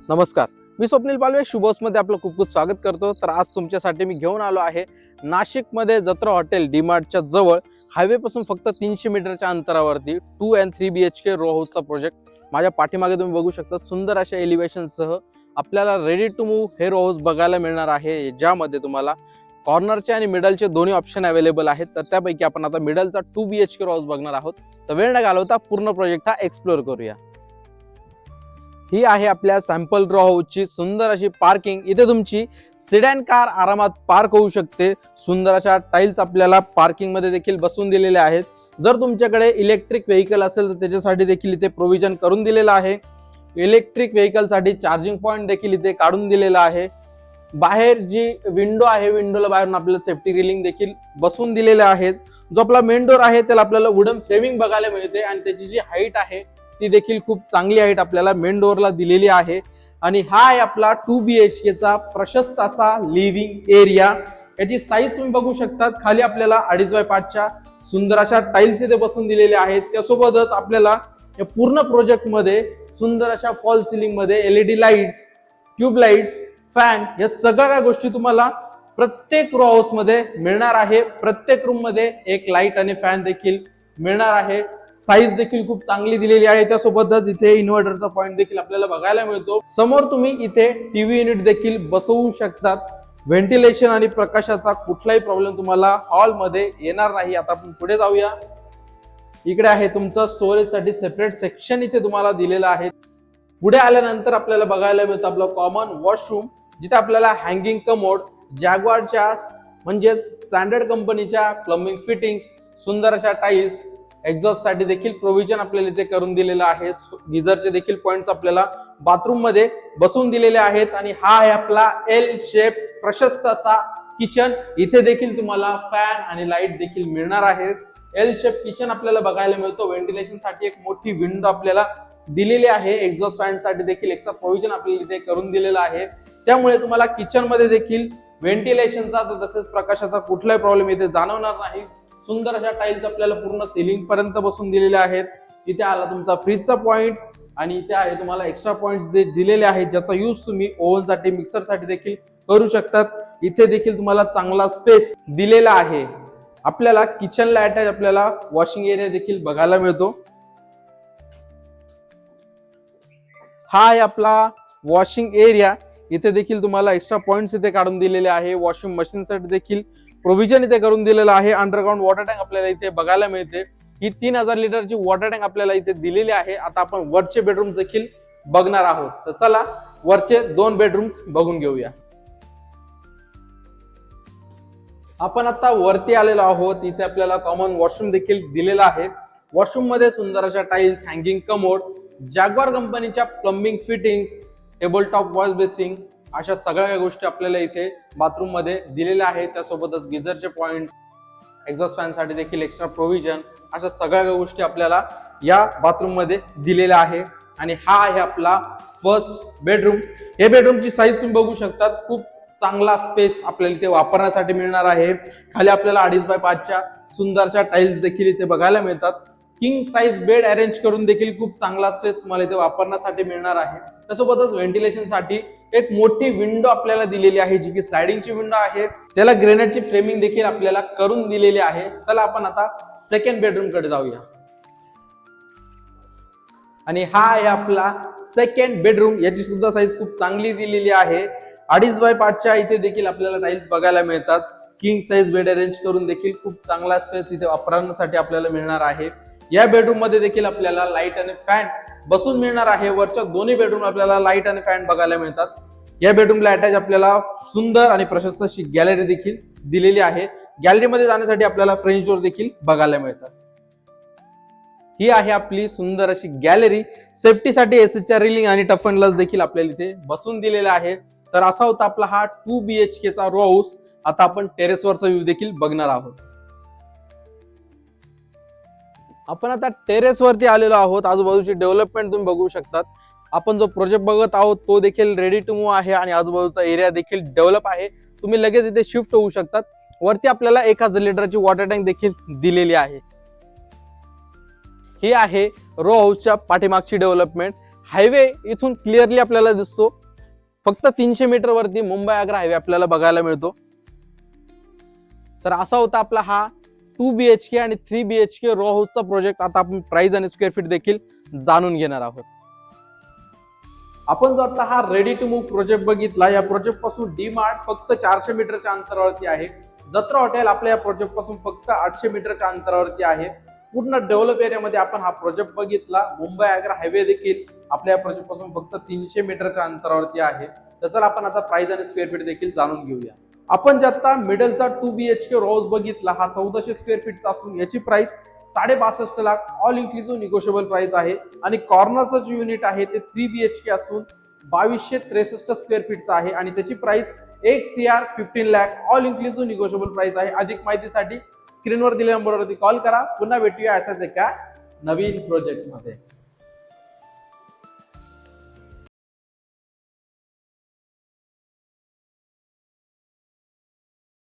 नमस्कार, मी स्वप्नील पालवे शुभोसमध्ये आपलं खूप खूप स्वागत करतो। तर आज तुमच्यासाठी मी घेऊन आलो आहे नाशिकमध्ये जत्रा हॉटेल डीमार्टच्या जवळ हायवे पासून फक्त 300 मीटरच्या अंतरावरती 2 and 3 BHK रो हाऊसचा प्रोजेक्ट। माझ्या पाठीमागे तुम्ही बघू शकता सुंदर अशा एलिव्हेशनसह आपल्याला रेडी टू मूव्ह हे रो हाऊस बघायला मिळणार आहे, ज्यामध्ये तुम्हाला कॉर्नरचे आणि मिडलचे दोन्ही ऑप्शन अवेलेबल आहेत। तर त्यापैकी आपण आता मिडलचा 2 BHK रो हाऊस बघणार आहोत। तर वेळ न घालवता पूर्ण प्रोजेक्ट हा एक्सप्लोर करूया। ही आहे आपल्या सॅम्पल रो हाऊसची सुंदर अशी पार्किंग। इथे तुमची सिडॅन कार आरामात पार्क होऊ शकते। सुंदर अशा टाइल्स आपल्याला पार्किंग मध्ये देखील बसवून दिलेले आहेत। जर तुमच्याकडे इलेक्ट्रिक व्हेकल असेल तर त्याच्यासाठी देखील इथे प्रोव्हिजन करून दिलेलं आहे। इलेक्ट्रिक व्हेकल साठी चार्जिंग पॉइंट देखील इथे काढून दिलेला आहे। बाहेर जी विंडो आहे, विंडोला बाहेरून आपल्याला सेफ्टी रिलिंग देखील बसवून दिलेले आहेत। जो आपला मेन डोर आहे त्याला आपल्याला वुडन फ्रेमिंग बघायला मिळते आणि त्याची जी हाईट आहे ती देखील खूप चांगली हाईट आपल्याला मेन डोअरला दिलेली आहे। आणि हा आहे आपला 2 BHK चा प्रशस्त असा लिव्हिंग एरिया। याची साईज तुम्ही बघू शकता, खाली आपल्याला 2.5x5 च्या सुंदर अशा टाइल्स इथे बसवून दिलेल्या आहेत। त्यासोबतच आपल्याला या पूर्ण प्रोजेक्ट मध्ये सुंदर अशा फॉल सिलिंग मध्ये LED lights, tube lights, fan या सगळ्या गोष्टी तुम्हाला प्रत्येक रो हाऊस मध्ये मिळणार आहे। प्रत्येक रूम मध्ये एक लाईट आणि फॅन देखील मिळणार आहे। साईज देखील खूप चांगली दिलेली आहे। त्यासोबतच इथे इन्व्हर्टरचा पॉइंट देखील आपल्याला बघायला मिळतो। समोर तुम्ही इथे टीव्ही युनिट देखील बसवू शकतात। व्हेंटिलेशन आणि प्रकाशाचा कुठलाही प्रॉब्लेम तुम्हाला हॉल मध्ये येणार नाही। आता आपण पुढे जाऊया। इकडे आहे तुमचं स्टोरेज साठी सेपरेट सेक्शन इथे तुम्हाला दिलेलं आहे। पुढे आल्यानंतर आपल्याला बघायला मिळतं आपलं कॉमन वॉशरूम, जिथे आपल्याला हँगिंग कमोड, जॅग्वारच्या म्हणजेच स्टँडर्ड कंपनीच्या प्लंबिंग फिटिंग्स, सुंदर अशा टाइल्स, एक्झॉस्ट साठी देखील प्रोव्हिजन आपल्याला इथे करून दिलेलं आहे। गिझरचे देखील पॉइंट्स आपल्याला बाथरूम मध्ये बसवून दिलेले आहेत। आणि हा आहे आपला एल शेप प्रशस्त असा किचन। इथे देखील तुम्हाला फॅन आणि लाईट देखील मिळणार आहे। एल शेप किचन आपल्याला बघायला मिळतो। व्हेंटिलेशन साठी एक मोठी विंडो आपल्याला दिलेली आहे। एक्झॉस्ट फॅन साठी देखील एक्स्ट्रा प्रोव्हिजन आपल्याला इथे करून दिलेलं आहे। त्यामुळे तुम्हाला किचन मध्ये देखील व्हेंटिलेशनचा तसेच प्रकाशाचा कुठलाही प्रॉब्लेम इथे जाणवणार नाही। सुंदर अशा टाइल्स आपल्याला पूर्ण सिलिंग पर्यंत बसून दिलेल्या आहेत। इथे आला तुमचा फ्रीजचा पॉइंट आणि इथे आहे तुम्हाला एक्स्ट्रा पॉइंट्स दिलेले आहेत, ज्याचा यूज तुम्ही ओव्हन साठी, मिक्सर साठी देखील करू शकतात। इथे देखील तुम्हाला चांगला स्पेस दिलेला आहे। आपल्याला किचनला अटॅच आपल्याला वॉशिंग एरिया देखील बघायला मिळतो। हा आहे आपला वॉशिंग एरिया। इथे देखील तुम्हाला एक्स्ट्रा पॉइंट्स इथे काढून दिलेले आहे। वॉशिंग मशीन साठी देखील प्रोव्हिजन इथे करून दिलेलं आहे। अंडरग्राउंड वॉटर टँक आपल्याला इथे बघायला मिळते। ही 3000 लिटरची वॉटर टँक आपल्याला इथे दिलेली आहे। आता आपण वरचे बेडरूम्स देखील बघणार आहोत। तर चला वरचे 2 बेडरूम्स बघून घेऊया। आपण आता वरती आलेलो आहोत। इथे आपल्याला कॉमन वॉशरूम देखील दिलेला आहे। वॉशरूम मध्ये सुंदर अशा टाइल्स, हँगिंग कमोड, जॅग्वार कंपनीच्या plumbing fittings, table top wash basin अशा सगळ्या गोष्टी आपल्याला इथे बाथरूम मध्ये दिलेल्या आहेत। त्यासोबतच गिझरचे पॉइंट्स, एक्झॉस्ट फॅन साठी देखील एक्स्ट्रा प्रोव्हिजन, अशा सगळ्या गोष्टी आपल्याला या बाथरूम मध्ये दिलेल्या आहे। आणि हा आहे आपला फर्स्ट बेडरूम। हे बेडरूमची साईज तुम्ही बघू शकता, खूप चांगला स्पेस आपल्याला इथे वापरण्यासाठी मिळणार आहे। खाली आपल्याला 2.5x5 च्या सुंदरशा टाइल्स देखील इथे बघायला मिळतात। किंग साइज बेड अरेंज करून देखील खूप चांगला स्पेस तुम्हाला इथे वापरण्यासाठी मिळणार आहे। त्यासोबतच व्हेंटिलेशन साठी एक मोठी विंडो आपल्याला दिलेली आहे, जी की स्लायडिंगची विंडो आहे। त्याला ग्रेनाइटची फ्रेमिंग देखील आपल्याला करून दिलेली आहे। चला आपण आता सेकंड बेडरूम कडे जाऊया। आणि हा आहे आपला सेकंड बेडरूम। याची सुद्धा साईज खूप चांगली दिलेली आहे। 2.5x5 च्या इथे देखील आपल्याला टाइल्स बघायला मिळतात। किंग साइज बेड अरेंज करून देखील खूप चांगला स्पेस इथे वापरण्यासाठी आपल्याला मिळणार आहे। या बेडरूम मध्ये देखील आपल्याला लाईट आणि फॅन बसून मिळणार आहे। वरच्या दोन्ही बेडरूम आपल्याला लाईट आणि फॅन बघायला मिळतात। या बेडरूमला अटॅच आपल्याला सुंदर आणि प्रशस्त अशी गॅलरी देखील दिलेली आहे। गॅलरी मध्ये जाण्यासाठी आपल्याला फ्रेंच डोर देखील बघायला मिळतात। ही आहे आपली सुंदर अशी गॅलरी। सेफ्टीसाठी एसीच्या रिलिंग आणि टफ अँड ग्लास देखील आपल्याला इथे बसून दिलेला आहे। तर असा होता आपला हा 2 BHK चा रो हाऊस। आता आपण टेरेसवरचा व्ह्यू देखील बघणार आहोत। आपण आता टेरेस वरती आलेलो आहोत। आजूबाजूची डेव्हलपमेंट तुम्ही बघू शकतात। आपण जो प्रोजेक्ट बघत आहोत तो देखील रेडी टू मूव्ह आहे आणि आजूबाजूचा एरिया देखील डेव्हलप आहे। तुम्ही लगेच इथे शिफ्ट होऊ शकतात। वरती आपल्याला 1000 लिटरची वॉटर टँक देखील दिलेली आहे। ही आहे रो हाऊसच्या पाठीमागची डेव्हलपमेंट। हायवे इथून क्लिअरली आपल्याला दिसतो. फक्त 300 मीटर वरती मुंबई आग्रा हायवे आपल्याला बघायला मिळतो. तर असा होता आपला हा 2 BHK आणि 3 BHK रो हाऊसचा प्रोजेक्ट. आता आपण प्राइस आणि स्क्वेअर फीट देखील जाणून घेणार आहोत. आपण जो आता हा रेडी टू मूव्ह प्रोजेक्ट बघितला, या प्रोजेक्ट पासून डी-मार्ट फक्त 400 मीटरच्या अंतरावरती आहे. जत्रा हॉटेल आपल्या या प्रोजेक्ट पासून फक्त 800 मीटरच्या अंतरावरती आहे. पूर्ण डेव्हलप एरियामध्ये आपण हा प्रोजेक्ट बघितला. मुंबई आग्रा हायवे देखील आपल्या या प्रोजेक्ट पासून फक्त 300 मीटरच्या अंतरावरती आहे. तर चला आपण आता प्राइस आणि स्क्वेअर फीट देखील जाणून घेऊया. आपण जे आता मिडलचा 2 BHK रो हाऊस बघितला, हा 1400 स्क्वेअर फीटचा असून याची price 62.5 lakh all inclusive negotiable price आहे. आणि कॉर्नरचं जे युनिट आहे ते 3 BHK असून 2263 स्क्वेअर फीटचा आहे आणि त्याची price 1,15 lakh all inclusive negotiable price आहे. अधिक माहितीसाठी स्क्रीनवर दिलेल्या नंबरवरती कॉल करा. पुन्हा भेटूया अशाच एका नवीन प्रोजेक्ट मध्ये.